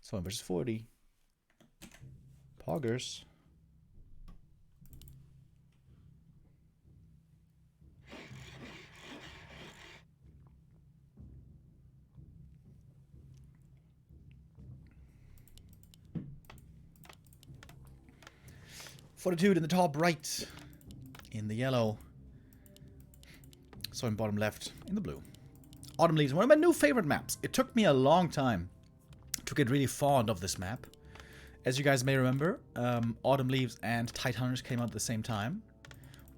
Soin versus 40. Poggers. Fortitude in the top right. In the yellow. Soin bottom left in the blue. Autumn Leaves, one of my new favorite maps. It took me a long time to get really fond of this map. As you guys may remember, Autumn Leaves and Tidehunters came out at the same time.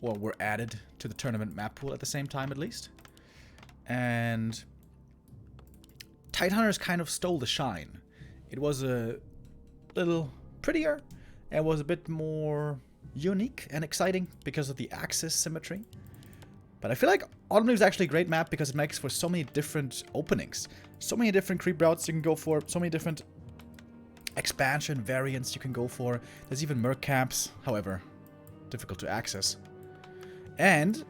Or were added to the tournament map pool at the same time, at least. And Tidehunters kind of stole the shine. It was a little prettier and was a bit more unique and exciting because of the axis symmetry. But I feel like Autumn Leaves is actually a great map because it makes for so many different openings. So many different creep routes you can go for. So many different expansion variants you can go for. There's even merc camps, however, difficult to access. And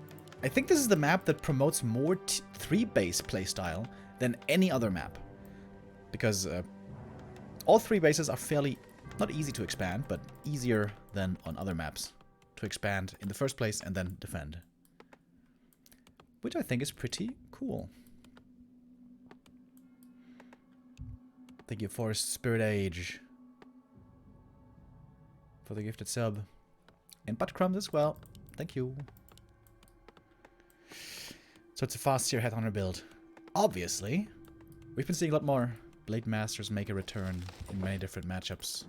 I think this is the map that promotes more 3-base playstyle than any other map. Because all 3 bases are fairly, not easy to expand, but easier than on other maps to expand in the first place and then defend. Which I think is pretty cool. Thank you for Spirit Age. For the gifted sub. And Butt Crumbs as well. Thank you. So it's a fast tier Headhunter build. Obviously. We've been seeing a lot more Blade Masters make a return in many different matchups.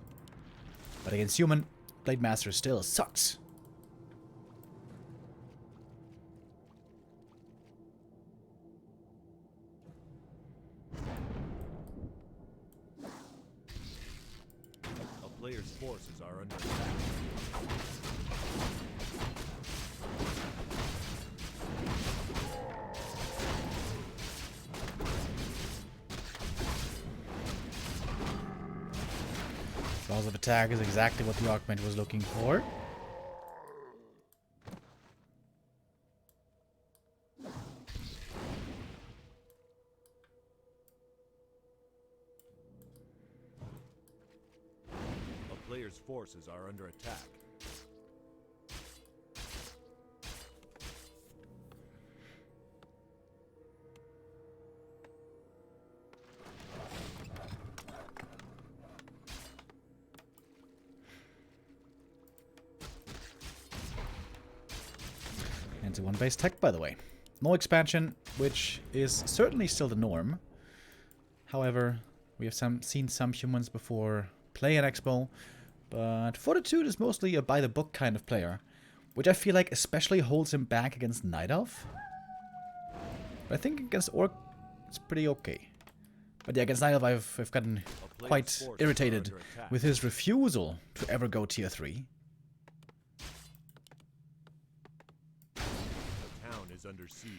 But against human, Blade Master still sucks. Players' forces are under attack. Laws of attack is exactly what the Archmage was looking for. Players' forces are under attack. And it's a 1-base tech, by the way. No expansion, which is certainly still the norm. However, we have seen some humans before play an Expo, but Fortitude is mostly a by-the-book kind of player, which I feel like especially holds him back against Night Elf. But I think against Orc, it's pretty okay. But yeah, against Night Elf, I've gotten quite irritated with his refusal to ever go tier 3. The town is under siege.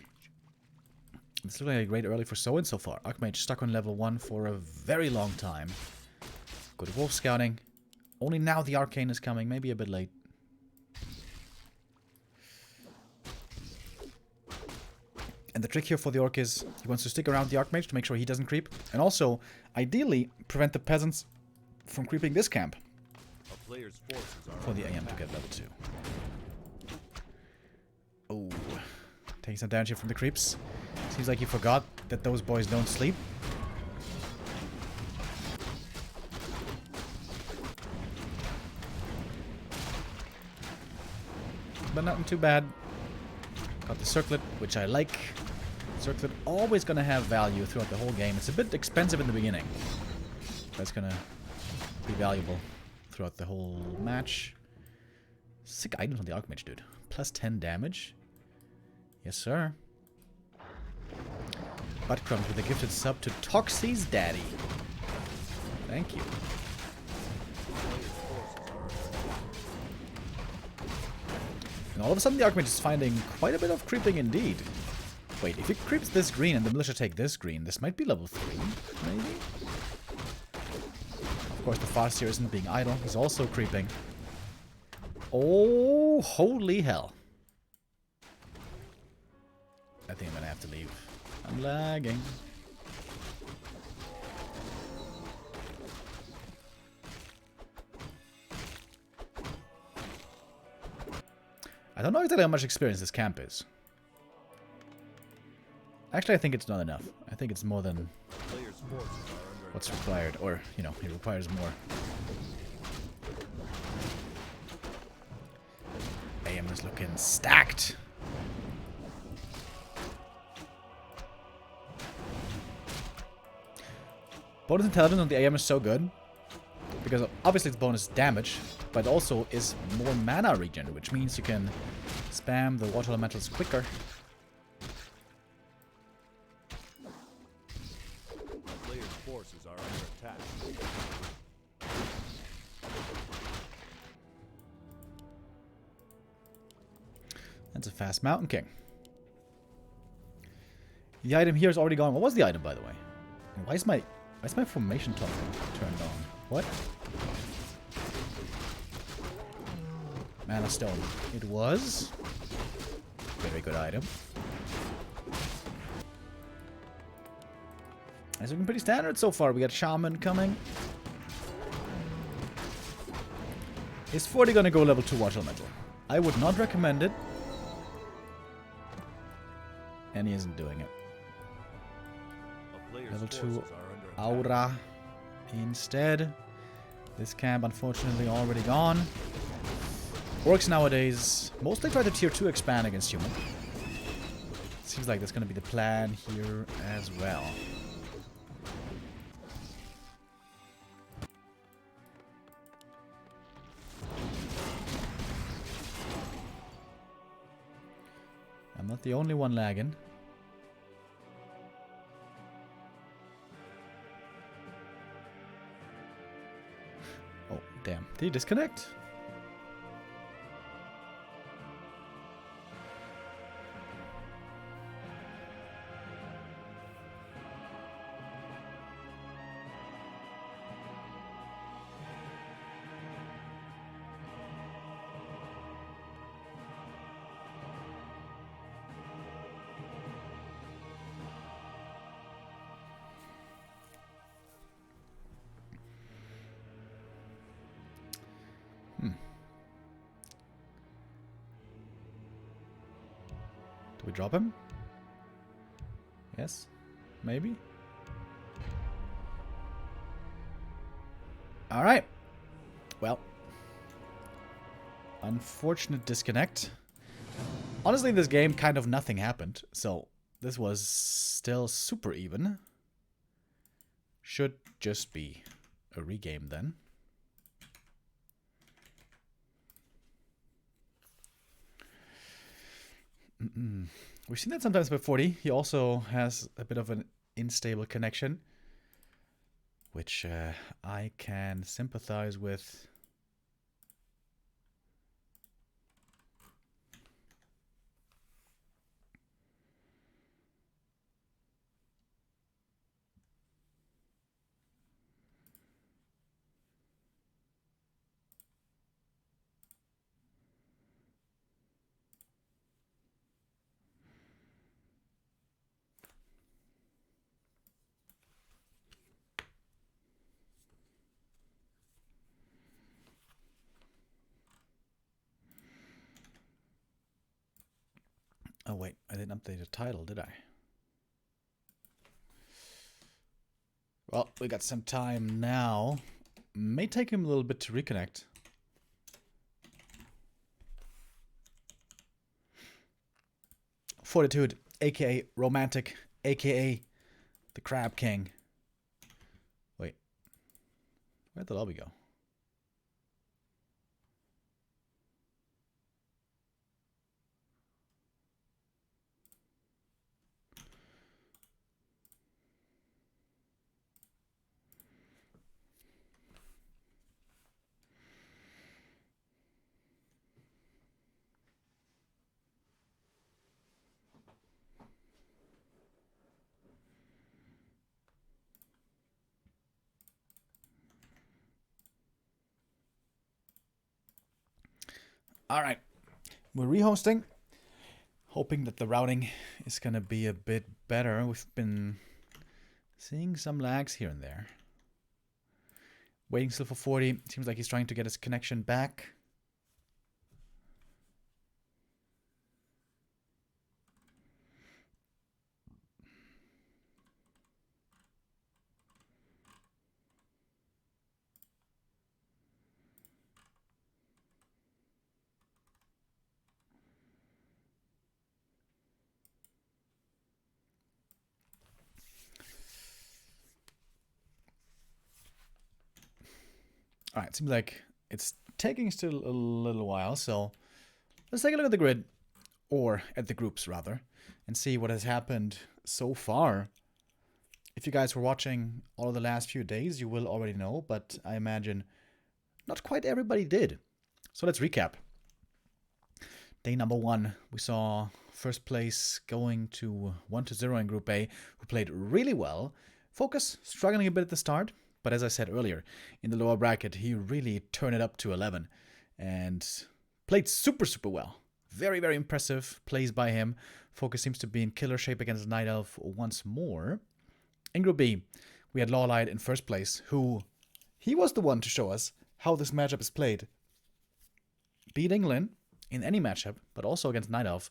It's looking like a great early for Soin so far. Archmage stuck on level 1 for a very long time. Good wolf scouting. Only now the arcane is coming, maybe a bit late. And the trick here for the orc is he wants to stick around the archmage to make sure he doesn't creep. And also, ideally, prevent the peasants from creeping this camp. For the AM to get level 2. Oh, taking some damage here from the creeps. Seems like he forgot that those boys don't sleep. But nothing too bad. Got the circlet, which I like. Circlet always going to have value throughout the whole game. It's a bit expensive in the beginning. That's going to be valuable throughout the whole match. Sick items on the Archmage, dude. Plus 10 damage. Yes, sir. Butt Crumbs with a gifted sub to Toxie's daddy. Thank you. And all of a sudden the Archmage is finding quite a bit of creeping indeed. Wait, if he creeps this green and the militia take this green, this might be level 3, maybe? Of course the Farseer isn't being idle, he's also creeping. Oh, holy hell. I think I'm gonna have to leave. I'm lagging. I don't know exactly how much experience this camp is. Actually, I think it's not enough. I think it's more than Players' forces are under what's required. Or, you know, it requires more. AM is looking stacked. Bonus intelligence on the AM is so good. Because obviously it's bonus damage, but also is more mana regen, which means you can spam the water elementals quicker. players' forces are under attack. That's a fast Mountain King. The item here is already gone. What was the item, by the way? And why is my formation token turned on? What? Mana Stone. It was. Very good item. It's looking pretty standard so far. We got Shaman coming. Is 40 gonna go level 2 Water Elemental? I would not recommend it. And he isn't doing it. A player's Level 2 forces are under attack. Aura instead. This camp unfortunately already gone. Orcs nowadays mostly try to tier 2 expand against human. Seems like that's going to be the plan here as well. I'm not the only one lagging. Oh, damn. Did he disconnect? Do we drop him? Yes? Maybe? Alright. Well. Unfortunate disconnect. Honestly, this game kind of nothing happened. So, this was still super even. Should just be a regame then. We've seen that sometimes with 40. He also has a bit of an unstable connection, which I can sympathize with. Oh wait, I didn't update the title, did I? Well, we got some time now. May take him a little bit to reconnect. Fortitude, aka Romantic, aka the Crab King. Wait, where'd the lobby go? All right, we're rehosting, hoping that the routing is going to be a bit better. We've been seeing some lags here and there. Waiting still for 40. Seems like he's trying to get his connection back. Alright, seems like it's taking still a little while, so let's take a look at the grid, or at the groups rather, and see what has happened so far. If you guys were watching all of the last few days, you will already know, but I imagine not quite everybody did. So let's recap. Day number 1, we saw first place going to 1-0 in Group A, who played really well. Focus struggling a bit at the start, but as I said earlier, in the lower bracket, he really turned it up to 11 and played super, super well. Very, very impressive plays by him. Focus seems to be in killer shape against Night Elf once more. In Group B, we had Lawlight in first place, he was the one to show us how this matchup is played. Beating Lin in any matchup, but also against Night Elf,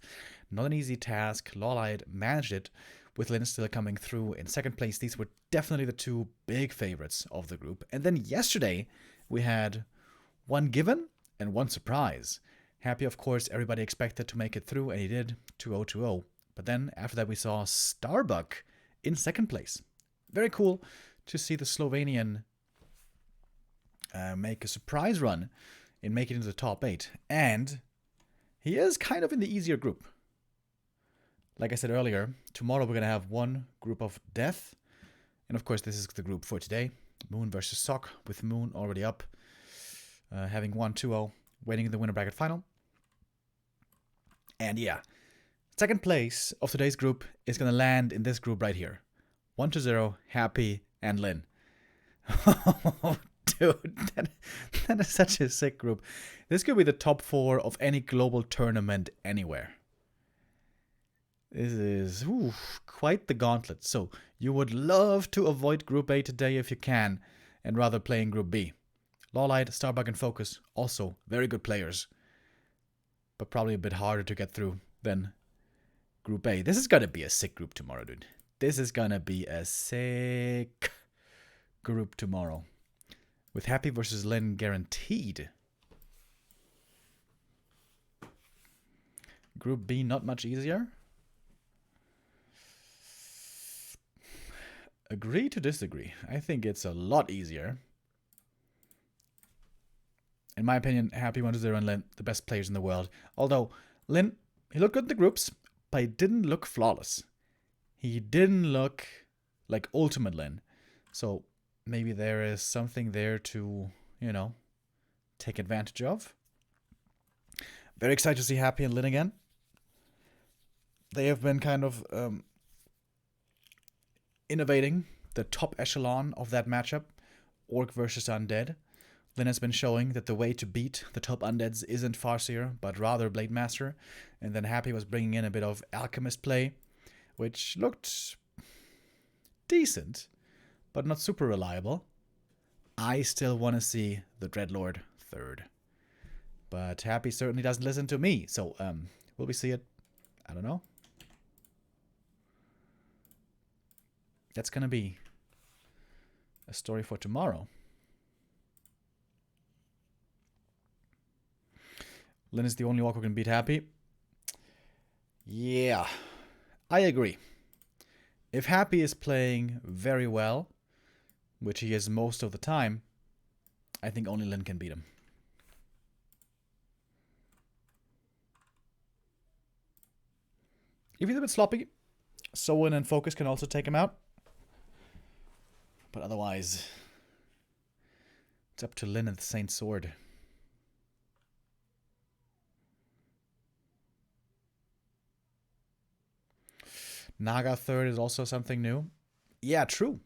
not an easy task. Lawlight managed it, with Lin still coming through in second place. These were definitely the two big favorites of the group. And then yesterday, we had one given and one surprise. Happy, of course, everybody expected to make it through, and he did, 2-0-2-0. But then, after that, we saw Starbuck in second place. Very cool to see the Slovenian make a surprise run in making it into the top 8. And he is kind of in the easier group. Like I said earlier, tomorrow we're going to have one group of death. And of course, this is the group for today. Moon versus Sock, with Moon already up, having won 2-0, waiting in the winner bracket final. And yeah, second place of today's group is going to land in this group right here. 1-0, Happy, and Lin. Oh, dude, that is such a sick group. This could be the top 4 of any global tournament anywhere. This is quite the gauntlet. So you would love to avoid Group A today if you can, and rather play in Group B. Lawlight, Starbuck, and Focus, also very good players, but probably a bit harder to get through than Group A. This is going to be a sick group tomorrow, dude. This is going to be a sick group tomorrow. With Happy versus Lin guaranteed. Group B, not much easier. Agree to disagree. I think it's a lot easier. In my opinion, Happy 1-0 and Lin, the best players in the world. Although, Lin, he looked good in the groups, but he didn't look flawless. He didn't look like ultimate Lin. So, maybe there is something there to, take advantage of. Very excited to see Happy and Lin again. They have been kind of innovating the top echelon of that matchup, Orc versus Undead. Lin has been showing that the way to beat the top Undeads isn't Farseer, but rather Blade Master. And then Happy was bringing in a bit of Alchemist play, which looked decent, but not super reliable. I still want to see the Dreadlord third. But Happy certainly doesn't listen to me, so will we see it? I don't know. That's going to be a story for tomorrow. Lin is the only orc who can beat Happy. Yeah, I agree. If Happy is playing very well, which he is most of the time, I think only Lin can beat him. If he's a bit sloppy, Soin and Focus can also take him out. But otherwise, it's up to Lin and the Saint Sword. Naga third is also something new. Yeah, true.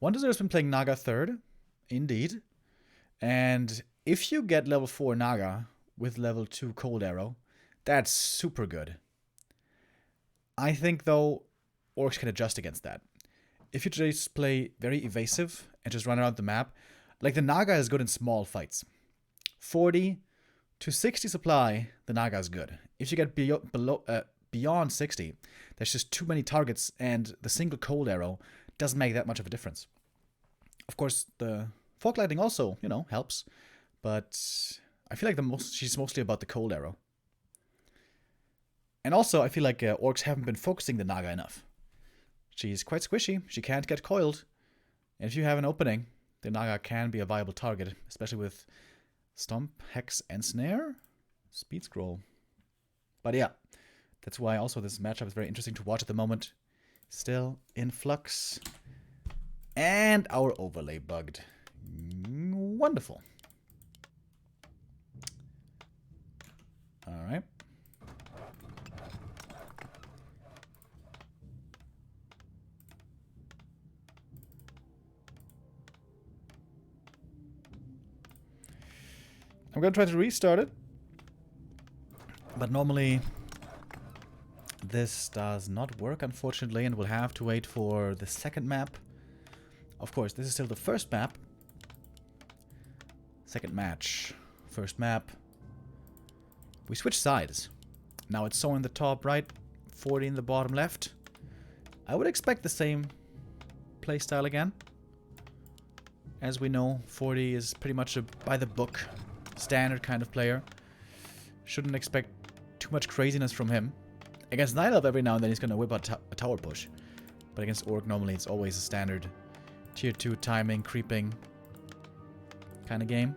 1-0 has been playing Naga third, indeed. And if you get level 4 Naga with level 2 Cold Arrow, that's super good. I think, though, orcs can adjust against that. If you just play very evasive and just run around the map, like the Naga is good in small fights. 40 to 60 supply, the Naga is good. If you get beyond 60, there's just too many targets, and the single Cold Arrow doesn't make that much of a difference. Of course, the Fog Lightning also, helps, but I feel like she's mostly about the Cold Arrow. And also, I feel like orcs haven't been focusing the Naga enough. She's quite squishy, she can't get coiled, and if you have an opening, the Naga can be a viable target, especially with Stomp, Hex, and Snare. Speed Scroll. But yeah, that's why also this matchup is very interesting to watch at the moment. Still in flux. And our overlay bugged. Wonderful. Alright. I'm going to try to restart it. But normally this does not work, unfortunately, and we'll have to wait for the second map. Of course, this is still the first map. Second match. First map. We switch sides. Now it's Soin in the top right, 40 in the bottom left. I would expect the same playstyle again. As we know, 40 is pretty much a by-the-book, standard kind of player. Shouldn't expect too much craziness from him. Against Night Elf, every now and then he's going to whip out a tower push. But against Orc, normally it's always a standard tier 2 timing, creeping kind of game.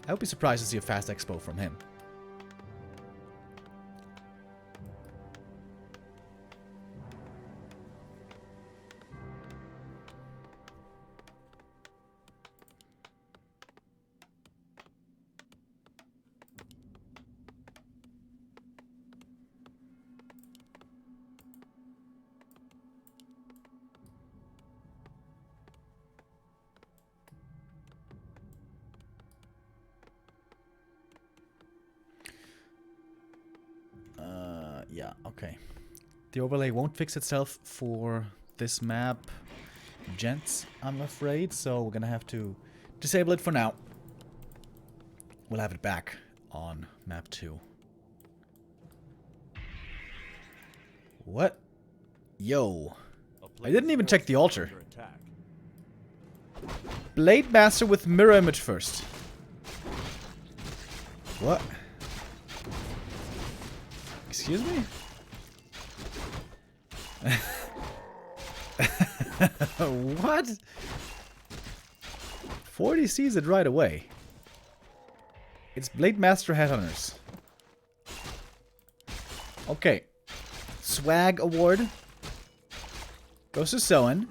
I would be surprised to see a fast expo from him. Yeah, okay. The overlay won't fix itself for this map, gents, I'm afraid, so we're gonna have to disable it for now. We'll have it back on map 2. What? Yo. I didn't even check the altar. Blade Master with mirror image first. What? Excuse me? What? 40 sees it right away. It's Blade Master Headhunters. Okay. Swag award goes to Soin.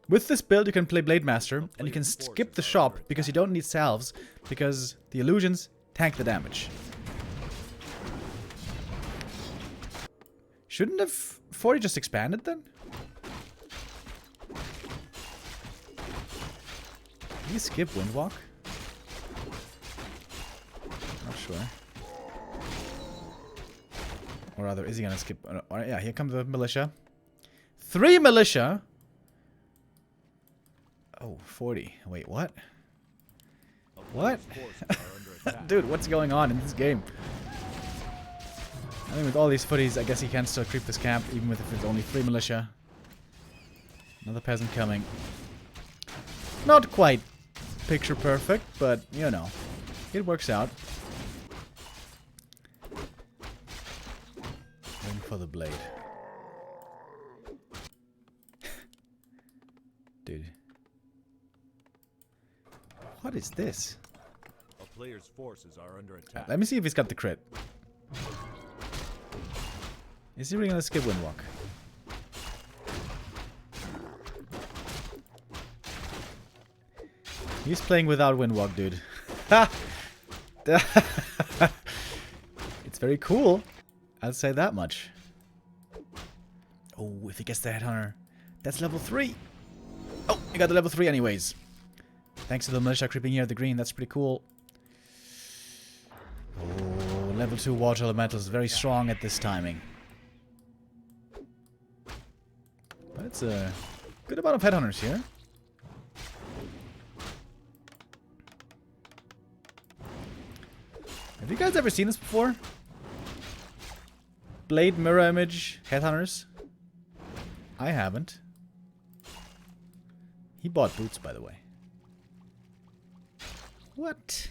With this build you can play Blade Master and you can skip the shop because you don't need salves because the illusions tank the damage. Shouldn't have 40 just expanded then? Did he skip Windwalk? Not sure. Or rather, is he gonna skip? Yeah, here comes the militia. 3 militia? Oh, 40. Wait, what? What? Dude, what's going on in this game? I mean, with all these footies, I guess he can still creep this camp, even with if it's only 3 militia. Another peasant coming. Not quite picture perfect, but, you know, it works out. Waiting for the blade. Dude. What is this? A player's forces are under attack. Let me see if he's got the crit. Is he really gonna skip Windwalk? He's playing without Windwalk, dude. It's very cool. I'll say that much. Oh, if he gets the Headhunter, that's level 3. Oh, he got the level 3 anyways. Thanks to the militia creeping here at the green, that's pretty cool. Oh, level 2 water elemental is very strong at this timing. But it's a good amount of Headhunters here. Have you guys ever seen this before? Blade, mirror image, Headhunters? I haven't. He bought boots, by the way. What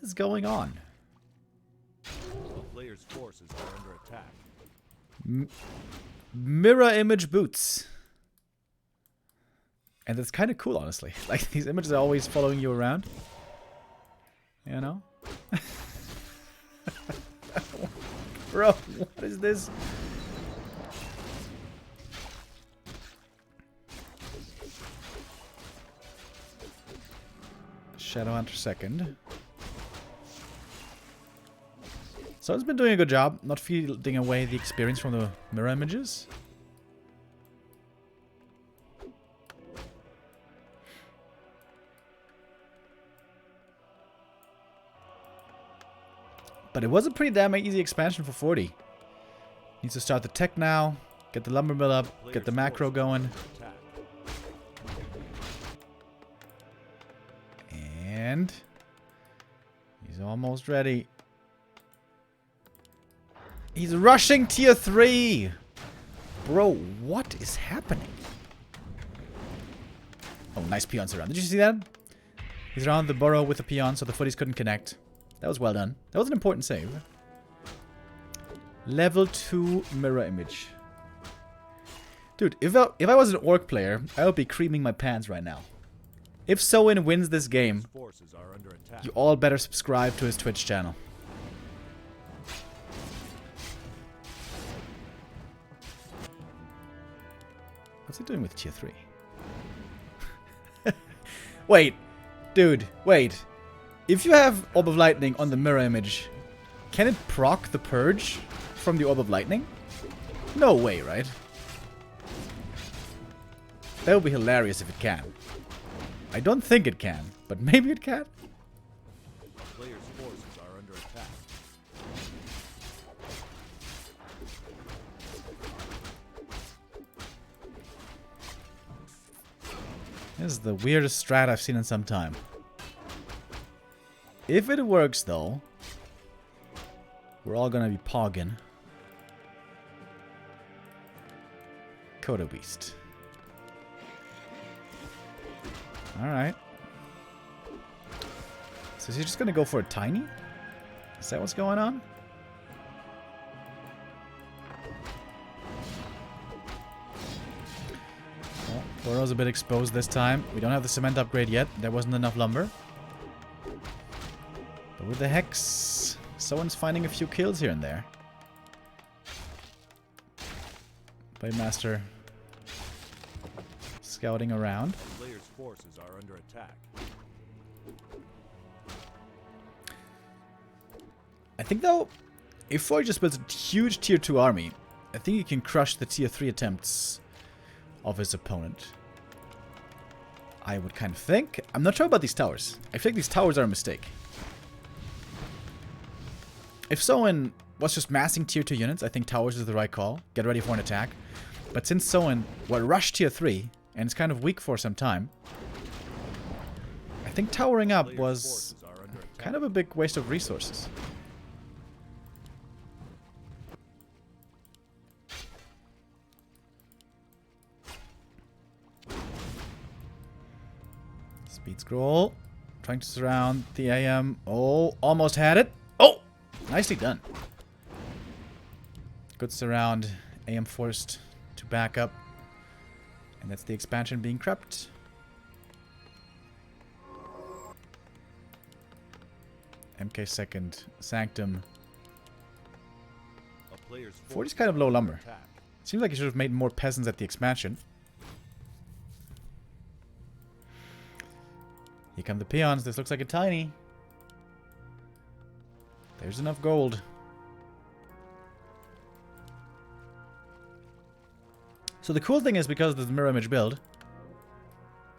is going on? The player's forces are under attack. Mirror image boots. And it's kind of cool, honestly. Like, these images are always following you around. You know? Bro, what is this? Shadowhunter second. So it's been doing a good job, not fielding away the experience from the mirror images. But it was a pretty damn easy expansion for 40. Needs to start the tech now, get the lumber mill up, get the macro going. And he's almost ready. He's rushing tier 3! Bro, what is happening? Oh, nice peons around. Did you see that? He's around the burrow with the peon so the footies couldn't connect. That was well done. That was an important save. Level 2 mirror image. Dude, if I was an orc player, I would be creaming my pants right now. If Soin wins this game, you all better subscribe to his Twitch channel. What's he doing with tier 3? Wait. Dude, wait. If you have Orb of Lightning on the mirror image, can it proc the Purge from the Orb of Lightning? No way, right? That would be hilarious if it can. I don't think it can, but maybe it can. Player's forces are under attack. This is the weirdest strat I've seen in some time. If it works, though, we're all gonna be pogging. Coda Beast. Alright. So is he just gonna go for a tiny? Is that what's going on? Well, Burrow's a bit exposed this time. We don't have the cement upgrade yet. There wasn't enough lumber. But with the Hex, someone's finding a few kills here and there. Blade Master scouting around. Player's forces are under attack. I think, though, if Foy just builds a huge tier 2 army, I think he can crush the tier 3 attempts of his opponent. I would kind of think. I'm not sure about these towers. I feel like these towers are a mistake. If Soin was just massing tier 2 units, I think towers is the right call. Get ready for an attack. But since Soin, well, rushed tier 3, and it's kind of weak for some time, I think towering up was kind of a big waste of resources. Speed scroll. Trying to surround the AM. Oh, almost had it. Oh! Nicely done. Good surround. AM forced to back up. And that's the expansion being crept. MK second. Sanctum. 40's kind of low lumber. Seems like he should have made more peasants at the expansion. Here come the peons. This looks like a tiny. There's enough gold. So the cool thing is, because of the mirror image build,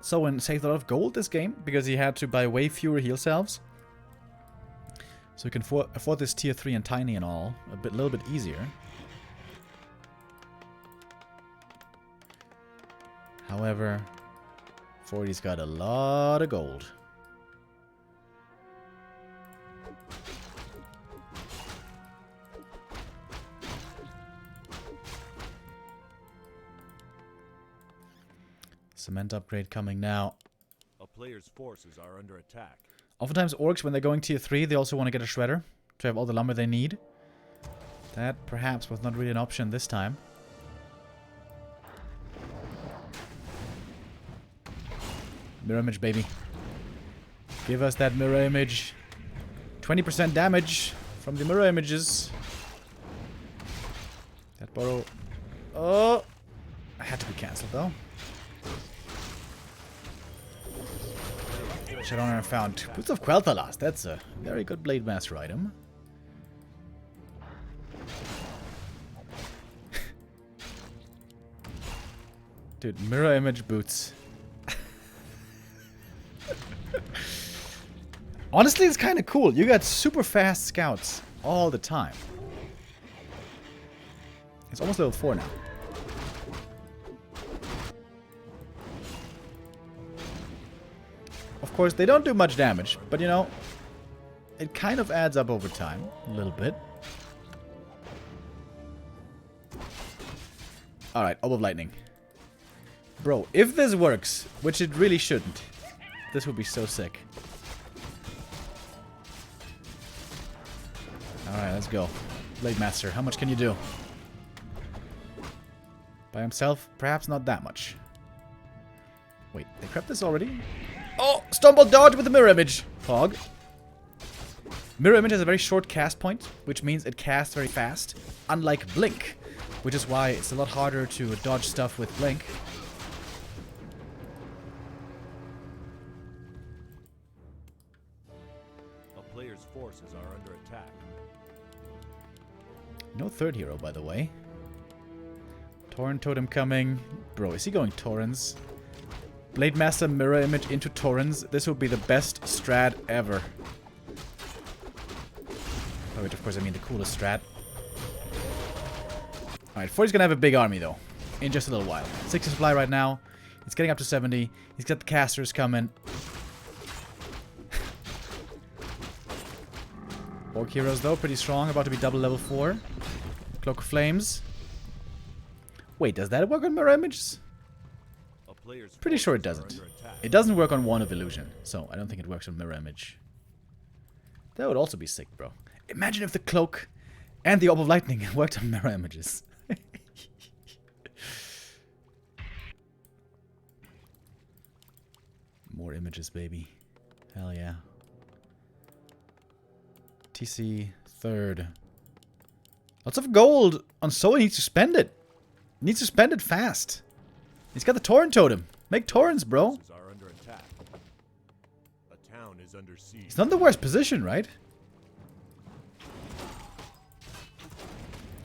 Soin saved a lot of gold this game because he had to buy way fewer heal salves. So he can afford this tier 3 and tiny and all a little bit easier. However, 40's got a lot of gold. Cement upgrade coming now. A player's forces are under attack. Oftentimes orcs, when they're going tier 3, they also want to get a shredder to have all the lumber they need. That perhaps was not really an option this time. Mirror image, baby. Give us that mirror image. 20% damage from the mirror images. That borrow. Oh! I had to be cancelled though. Shadowrunner found Boots of Quel'Thalas. That's a very good Blade Master item. Dude, mirror image boots. Honestly, it's kind of cool. You got super fast scouts all the time. It's almost level 4 now. Of course, they don't do much damage, but you know, it kind of adds up over time. A little bit. Alright, Orb of Lightning. Bro, if this works, which it really shouldn't, this would be so sick. Alright, let's go. Blade Master, how much can you do? By himself, perhaps not that much. Wait, they prepped this already? Oh! Stumble dodge with the mirror image! Fog. Mirror image has a very short cast point, which means it casts very fast, unlike Blink, which is why it's a lot harder to dodge stuff with Blink. A player's forces are under attack. No third hero, by the way. Torrent Totem coming. Bro, is he going Torrens? Blade Master mirror image into Torrens. This would be the best strat ever. Oh, wait, of course, I mean the coolest strat. Alright, Forty's gonna have a big army, though. In just a little while. 60 supply right now. He's getting up to 70. He's got the casters coming. Orc heroes, though, pretty strong. About to be double level 4. Cloak of Flames. Wait, does that work on mirror images? Pretty sure it doesn't. It doesn't work on Wand of Illusion, so I don't think it works on mirror image. That would also be sick, bro. Imagine if the cloak and the Orb of Lightning worked on mirror images. More images, baby. Hell yeah. TC third. Lots of gold on Soin. He needs to spend it. He needs to spend it fast. He's got the Torrent Totem. Make Torrents, bro. He's not in the worst position, right?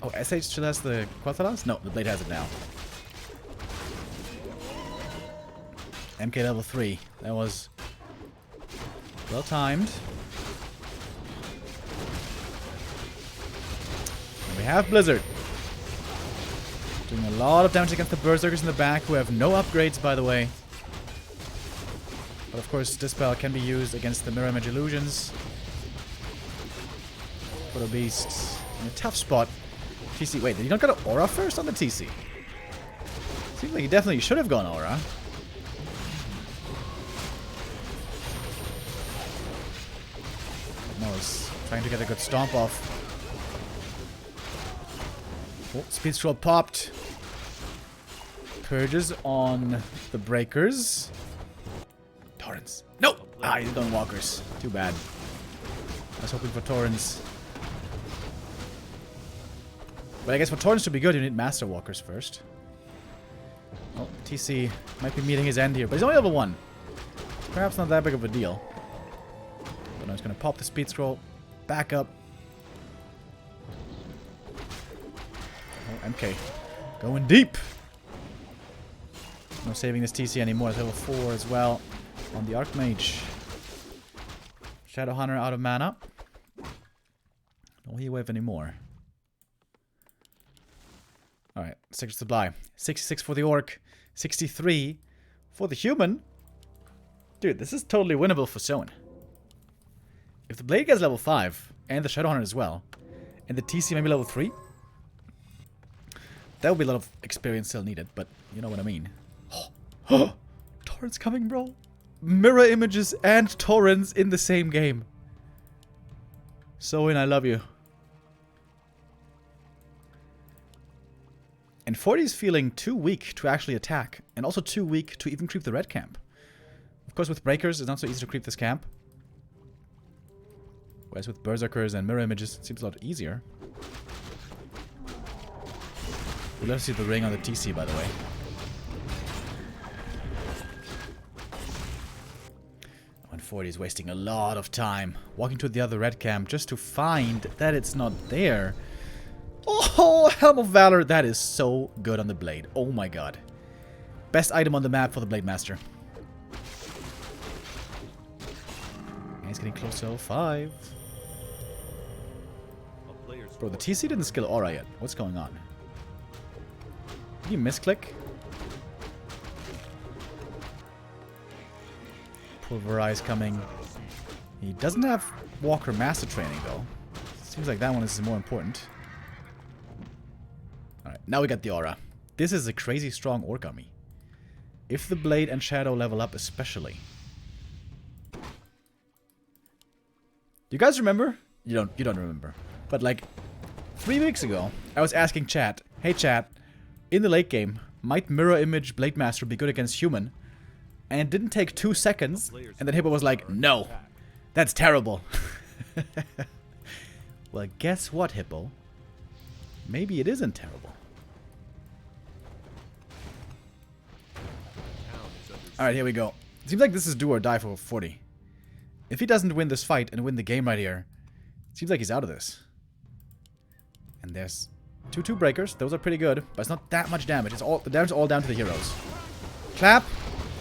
Oh, SH still has the Quel'Thalas? No, the Blade has it now. MK level 3. That was well timed. And we have Blizzard. Doing a lot of damage against the Berserkers in the back, who have no upgrades, by the way. But of course, Dispel can be used against the Mirror Image Illusions. Photo Beasts in a tough spot. TC, wait, did he not go to Aura first on the TC? Seems like he definitely should have gone Aura. No, he's trying to get a good stomp off. Oh, Speed Scroll popped. Purges on the Breakers. Torrents. No! Ah, he's going Walkers. Too bad. I was hoping for Torrents. But I guess for Torrents to be good, you need Master Walkers first. Oh, TC might be meeting his end here, but he's only level 1. Perhaps not that big of a deal. But now he's going to pop the Speed Scroll. Back up. Oh, MK. Going deep. No saving this TC anymore. It's level 4 as well. On the Archmage. Shadow Hunter out of mana. No heat wave anymore. Alright, 6 supply. 66 for the Orc. 63 for the Human. Dude, this is totally winnable for Soin. If the Blade gets level 5, and the Shadow Hunter as well, and the TC maybe level 3, that would be a lot of experience still needed, but you know what I mean. Oh, Torrents coming, bro. Mirror images and Torrents in the same game. Soin, I love you. And 40's feeling too weak to actually attack, and also too weak to even creep the red camp. Of course, with breakers, it's not so easy to creep this camp. Whereas with berserkers and mirror images, it seems a lot easier. We'd love to see the ring on the TC, by the way. And 40 is wasting a lot of time walking to the other red camp just to find that it's not there. Oh, Helm of Valor, that is so good on the blade. Oh my god. Best item on the map for the Blade Master. And he's getting close to 05. Bro, the TC didn't skill Aura yet. What's going on? Did he misclick? Pulverize coming. He doesn't have Walker Master Training, though. Seems like that one is more important. Alright, now we got the Aura. This is a crazy strong Orc army. If the Blade and Shadow level up especially. You guys remember? You don't remember. But like 3 weeks ago, I was asking chat, hey chat, in the late game, might Mirror Image Blade Master be good against human? And it didn't take 2 seconds, and then Hippo was like, no, that's terrible. Well, guess what, Hippo? Maybe it isn't terrible. Alright, here we go. Seems like this is do or die for 40. If he doesn't win this fight and win the game right here, it seems like he's out of this. And there's 2 breakers. Those are pretty good, but it's not that much damage. It's all the damage is all down to the heroes. Clap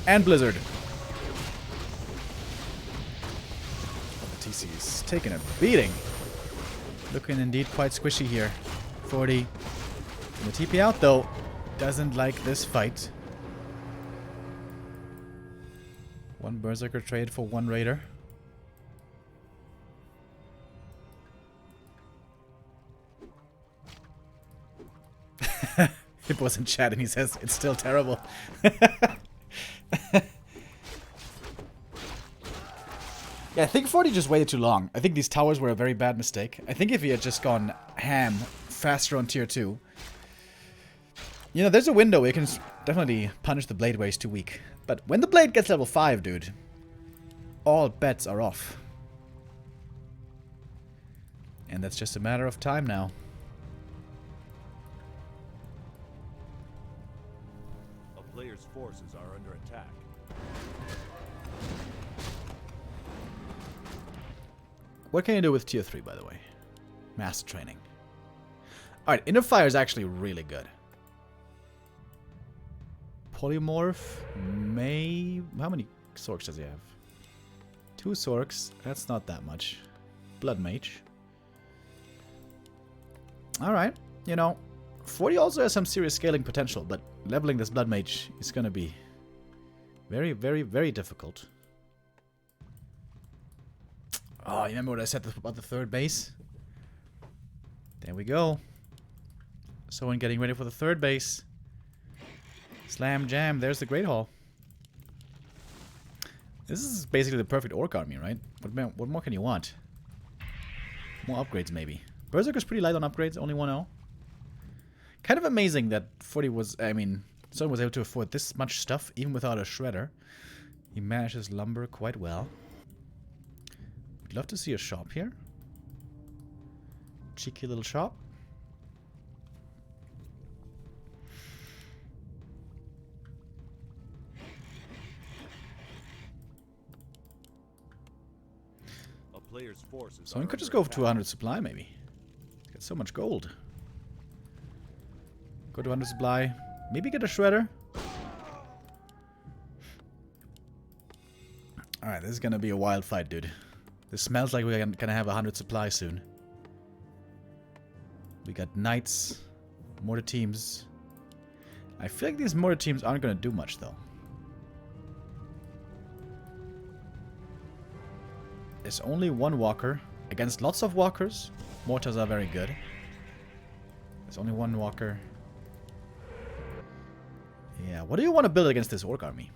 and Blizzard. The TC is taking a beating. Looking indeed quite squishy here. 40. And the TP out though doesn't like this fight. 1 Berserker trade for 1 Raider. Hippo was in chat and he says it's still terrible. Yeah, I think 40 just waited too long. I think these towers were a very bad mistake. I think if he had just gone ham faster on tier 2. You know, there's a window where you can definitely punish the blade where he's too weak. But when the blade gets level 5, dude, all bets are off. And that's just a matter of time now. A player's forces are under attack. What can you do with tier 3, by the way? Master training. Alright, Inner Fire is actually really good. Polymorph may... How many Sorks does he have? 2 Sorks. That's not that much. Blood Mage. Alright. You know, 40 also has some serious scaling potential, but leveling this Blood Mage is going to be very, very, very difficult. Oh, you remember what I said about the 3rd base? There we go. Someone getting ready for the 3rd base. Slam jam, there's the Great Hall. This is basically the perfect Orc army, right? What more can you want? More upgrades, maybe. Berserker's pretty light on upgrades, only 1-0. Kind of amazing that 40 was, I mean, Soin was able to afford this much stuff, even without a shredder. He manages lumber quite well. Would love to see a shop here. Cheeky little shop. Player's forces. So we could just go for 200 supply, maybe. Get so much gold. Go to 100 supply. Maybe get a shredder. Alright, this is gonna be a wild fight, dude. This smells like we're gonna have 100 supply soon. We got knights, mortar teams. I feel like these mortar teams aren't gonna do much, though. There's only 1 walker. Against lots of walkers, mortars are very good. There's only 1 walker. Yeah, what do you want to build against this Orc army?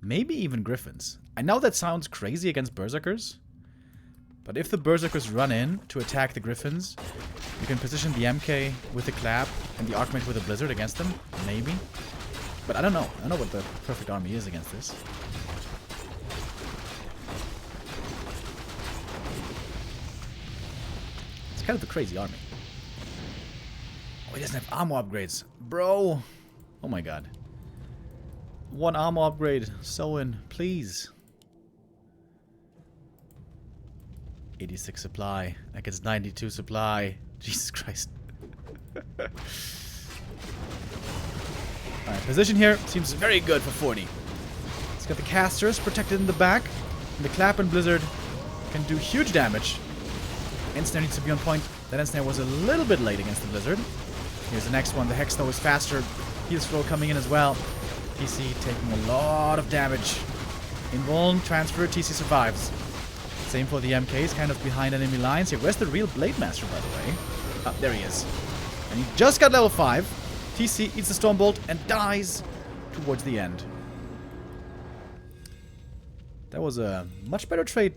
Maybe even Griffins. I know that sounds crazy against Berserkers. But if the Berserkers run in to attack the Griffins, you can position the MK with the Clap and the Archmage with a Blizzard against them. Maybe. But I don't know. I don't know what the perfect army is against this. It's kind of a crazy army. Oh, he doesn't have armor upgrades. Bro! Oh my god. One armor upgrade. Soin, please. 86 supply. Against 92 supply. Jesus Christ. Alright, position here seems very good for 40. He's got the casters protected in the back. And the clap and blizzard can do huge damage. Ensnare needs to be on point. That Ensnare was a little bit late against the blizzard. Here's the next one. The Hex Snow is faster. Heal Scroll coming in as well. TC taking a lot of damage. Invuln, transfer, TC survives. Same for the MK. He's kind of behind enemy lines here. Where's the real Blade Master, by the way? Ah, there he is. And he just got level 5. TC eats the Stormbolt and dies towards the end. That was a much better trade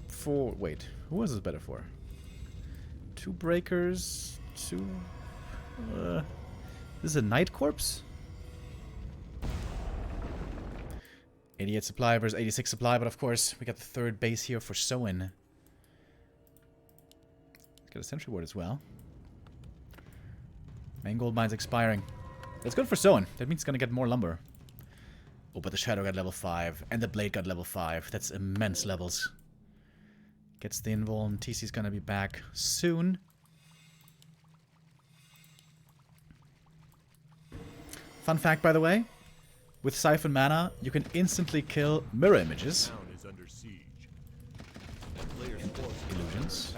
for... Wait, who was this better for? 2 breakers, 2... this is a Night Corpse? 88 supply versus 86 supply, but of course, we got the 3rd base here for Soin. Got a Sentry Ward as well. Main gold mine's expiring. That's good for Soin. That means it's gonna get more lumber. Oh, but the Shadow got level 5, and the Blade got level 5. That's immense levels. Gets the Invuln. TC's gonna be back soon. Fun fact, by the way, with Siphon Mana, you can instantly kill mirror images. Town is under siege. Illusions.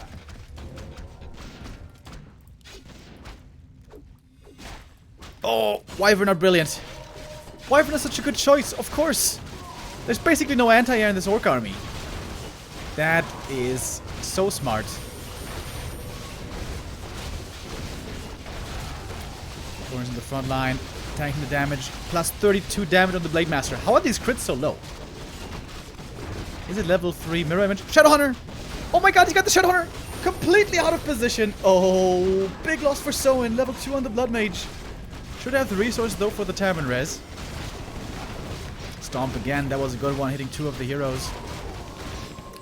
Oh, Wyvern are brilliant. Wyvern is such a good choice, of course. There's basically no anti-air in this Orc army. That is so smart. Thorns in the front line. Tanking the damage. Plus 32 damage on the Blade Master. How are these crits so low? Is it level 3 mirror image? Shadowhunter! Oh my god, he got the Shadowhunter! Completely out of position. Oh, big loss for Soin. Level 2 on the Blood Mage. Should have the resource though for the Tavern res. Stomp again. That was a good one, hitting 2 of the heroes.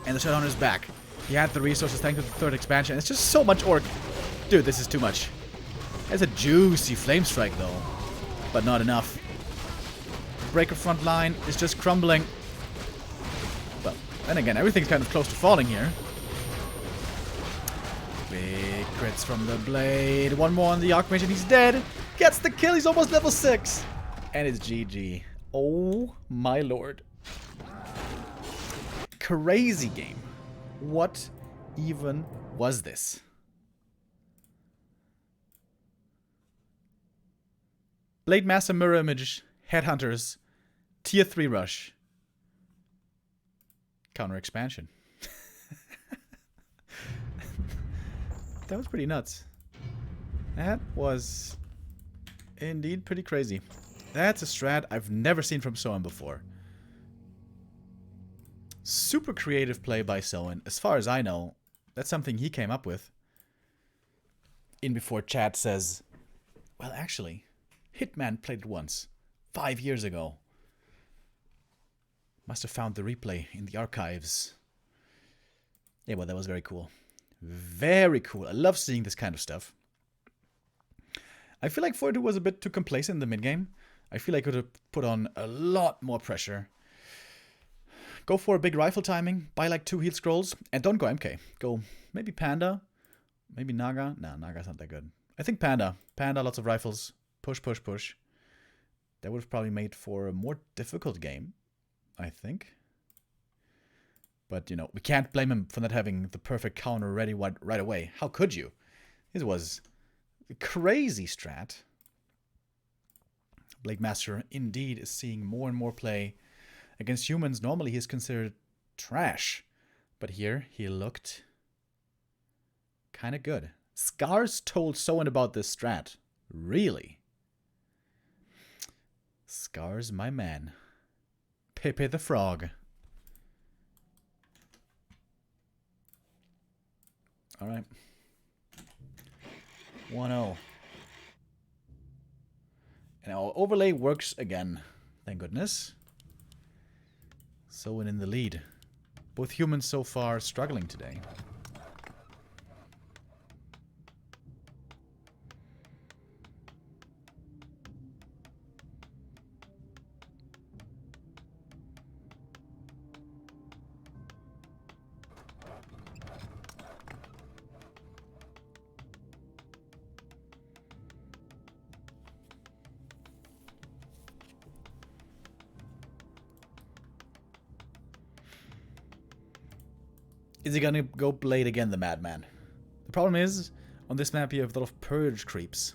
And the Shadowhunter is back. He had the resources thanks to the 3rd expansion. It's just so much Orc. Dude, this is too much. That's a juicy Flame Strike though. But not enough. Breaker front line is just crumbling. Well, then again, everything's kind of close to falling here. Big crits from the Blade. One more on the Archmage and he's dead. Gets the kill. He's almost level 6. And it's GG. Oh my lord. Crazy game. What even was this? Blade Master Mirror Image, Headhunters, Tier 3 Rush, Counter Expansion. That was pretty nuts. That was indeed pretty crazy. That's a strat I've never seen from Soin before. Super creative play by Soin. As far as I know, that's something he came up with. In before chat says, well, actually, Hitman played it once, 5 years ago. Must have found the replay in the archives. Yeah, well, that was very cool. Very cool. I love seeing this kind of stuff. I feel like Fortitude was a bit too complacent in the mid-game. I feel like I could have put on a lot more pressure. Go for a big rifle timing, buy like 2 heal scrolls, and don't go MK. Go maybe Panda, maybe Naga. Nah, Naga's not that good. I think Panda. Panda, lots of rifles. Push, push, push. That would have probably made for a more difficult game, I think. But, you know, we can't blame him for not having the perfect counter ready right away. How could you? This was a crazy strat. Blade Master indeed is seeing more and more play. Against humans, normally he's considered trash. But here, he looked kind of good. Scars told Soin about this strat. Really? Scars, my man. Pepe the Frog. Alright. 1-0. And our overlay works again. Thank goodness. Soin in the lead. Both humans so far struggling today. Is he gonna go Blade again, the madman? The problem is, on this map you have a lot of purge creeps,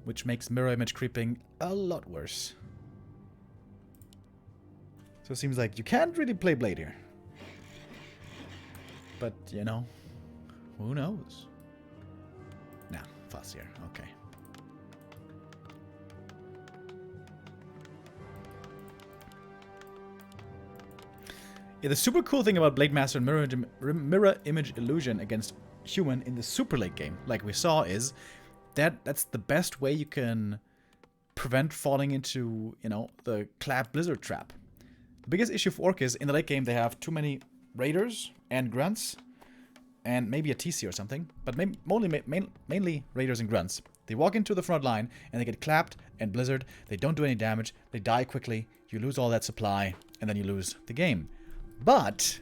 which makes mirror image creeping a lot worse. So it seems like you can't really play Blade here. But, you know, who knows? Nah, Fassier, okay. Yeah, the super cool thing about Blade Master and mirror image illusion against human in the super late game, like we saw, is that that's the best way you can prevent falling into, you know, the clap blizzard trap. The biggest issue for Orc is in the late game they have too many raiders and grunts and maybe a TC or something, but mainly raiders and grunts. They walk into the front line and they get clapped and blizzard. They don't do any damage. They die quickly. You lose all that supply and then you lose the game. But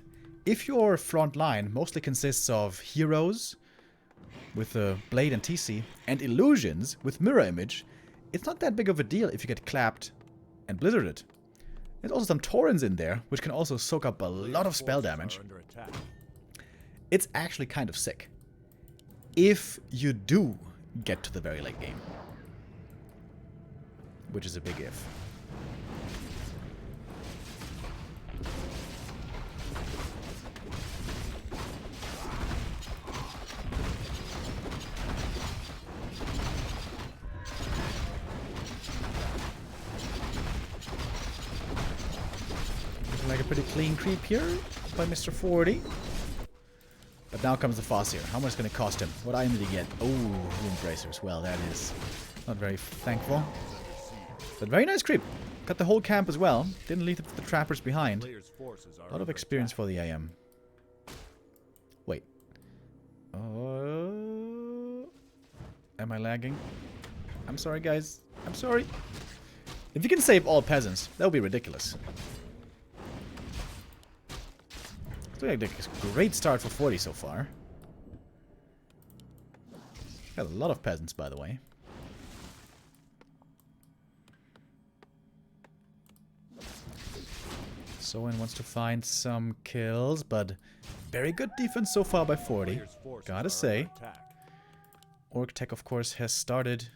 if your front line mostly consists of heroes with blade and TC and illusions with mirror image, it's not that big of a deal if you get clapped and blizzarded. There's also some Taurens in there, which can also soak up a lot of spell damage. It's actually kind of sick. If you do get to the very late game. Which is a big if. Like a pretty clean creep here by Mr. 40. But now comes the Fossier. How much is it going to cost him? What item did he get? Oh, Wound Bracers. Well, that is not very thankful. But very nice creep. Got the whole camp as well. Didn't leave the trappers behind. A lot of experience for the AM. Wait. Am I lagging? I'm sorry, guys. I'm sorry. If you can save all peasants, that would be ridiculous. It's a great start for 40 so far. Got a lot of peasants, by the way. Soin wants to find some kills, but very good defense so far by 40. Gotta say. Orc Tech, of course, has started.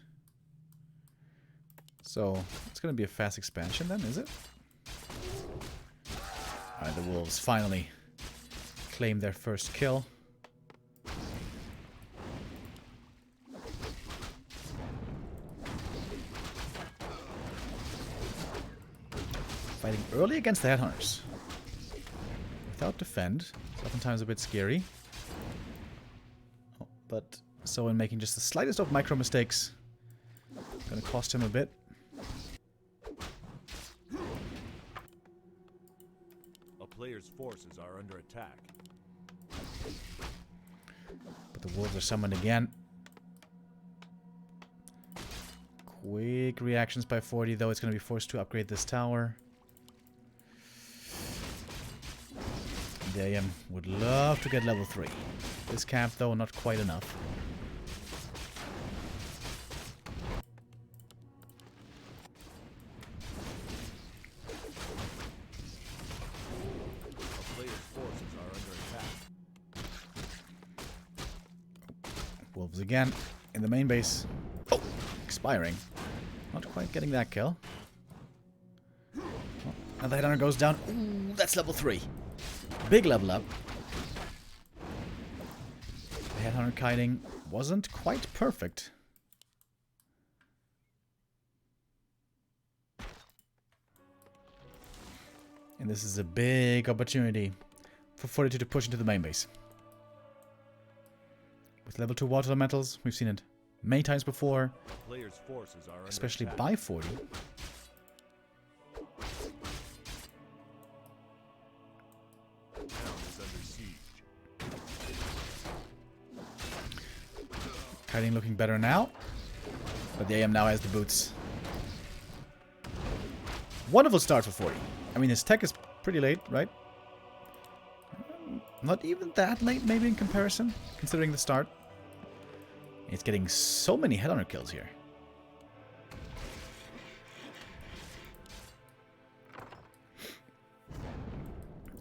So, it's gonna be a fast expansion then, is it? Alright, the wolves finally claim their first kill. Fighting early against the headhunters. Without defend. It's oftentimes a bit scary. Oh, but Soin making just the slightest of micro mistakes. Gonna cost him a bit. A player's forces are under attack. But the wolves are summoned again. Quick reactions by 40, though. It's going to be forced to upgrade this tower. The AM would love to get level 3. This camp, though, not quite enough. Wolves again in the main base. Oh, expiring. Not quite getting that kill. Oh, and the headhunter goes down. Ooh, that's level 3. Big level up. The headhunter kiting wasn't quite perfect. And this is a big opportunity for Fortitude to push into the main base. With level 2 water elementals, we've seen it many times before, Players' forces are especially under by 40. attack. Town is under siege. Kiting looking better now. But the AM now has the boots. Wonderful start for 40. I mean, his tech is pretty late, right? Not even that late, maybe, in comparison, considering the start. He's getting so many headhunter kills here.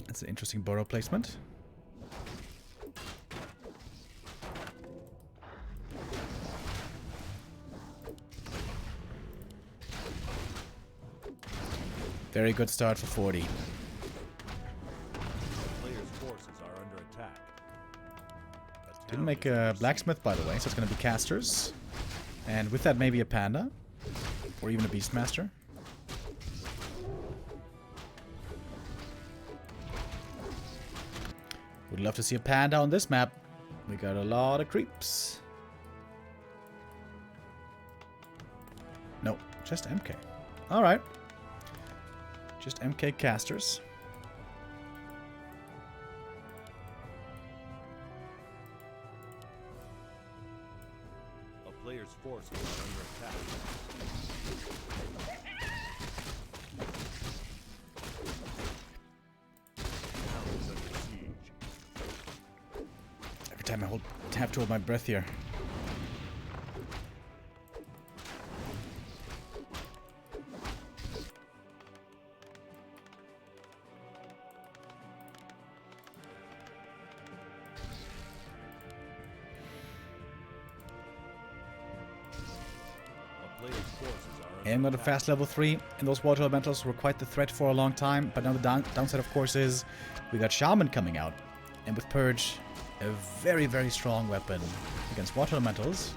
That's an interesting burrow placement. Very good start for 40. Players' forces are under attack. Didn't make a blacksmith, by the way, so it's going to be casters. And with that, maybe a panda. Or even a beastmaster. Would love to see a panda on this map. We got a lot of creeps. No, just MK. Alright. Just MK casters. A player's forces are under attack. Town is under siege. Every time I have to hold my breath here. AM got a fast level 3, and those water elementals were quite the threat for a long time, but now the downside, of course, is we got Shaman coming out, and with Purge, a very, very strong weapon against water elementals.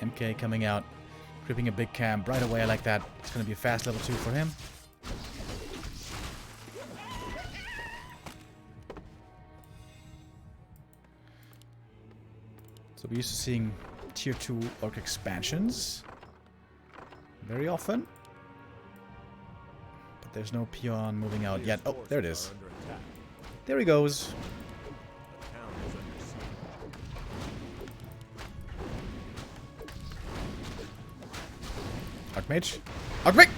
MK coming out, gripping a big camp right away. I like that. It's going to be a fast level 2 for him. So we're used to seeing tier 2 orc expansions very often. But there's no peon moving out yet. Oh, there it is. There he goes. Archmage. Archmage!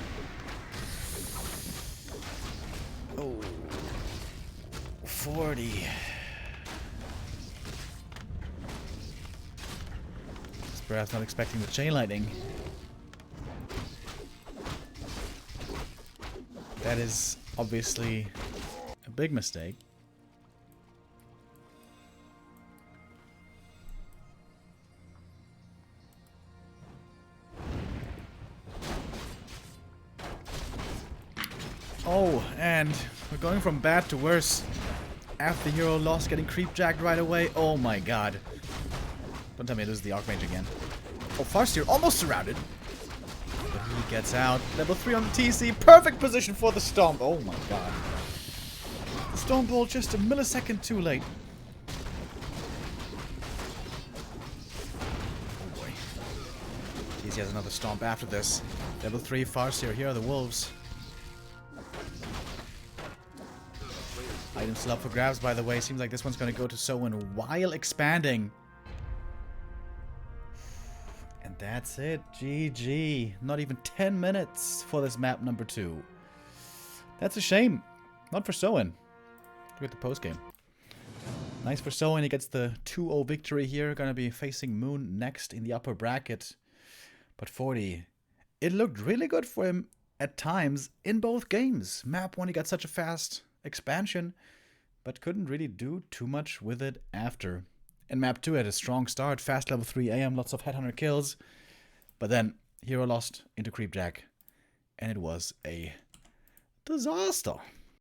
Oh. 40. Perhaps not expecting the chain lightning. That is obviously a big mistake. Oh, and we're going from bad to worse. After the hero lost, getting creep jacked right away. Oh my god. Don't tell me this is the Archmage again. Oh, Farseer almost surrounded. But he gets out. Level 3 on the TC. Perfect position for the Stomp. Oh my god. The Stomp Bolt just a millisecond too late. Oh boy. TC has another Stomp after this. Level 3 Farseer. Here are the Wolves. Item still up for grabs, by the way. Seems like this one's going to go to Soin while expanding. And that's it. GG. Not even 10 minutes for this map number 2. That's a shame. Not for Soin. Look at the postgame. Nice for Soin. He gets the 2-0 victory here. Going to be facing Moon next in the upper bracket. But 40. It looked really good for him at times in both games. Map 1, he got such a fast expansion, but couldn't really do too much with it after. And map 2 had a strong start, fast level 3 AM, lots of headhunter kills, but then hero lost into creepjack, and it was a disaster.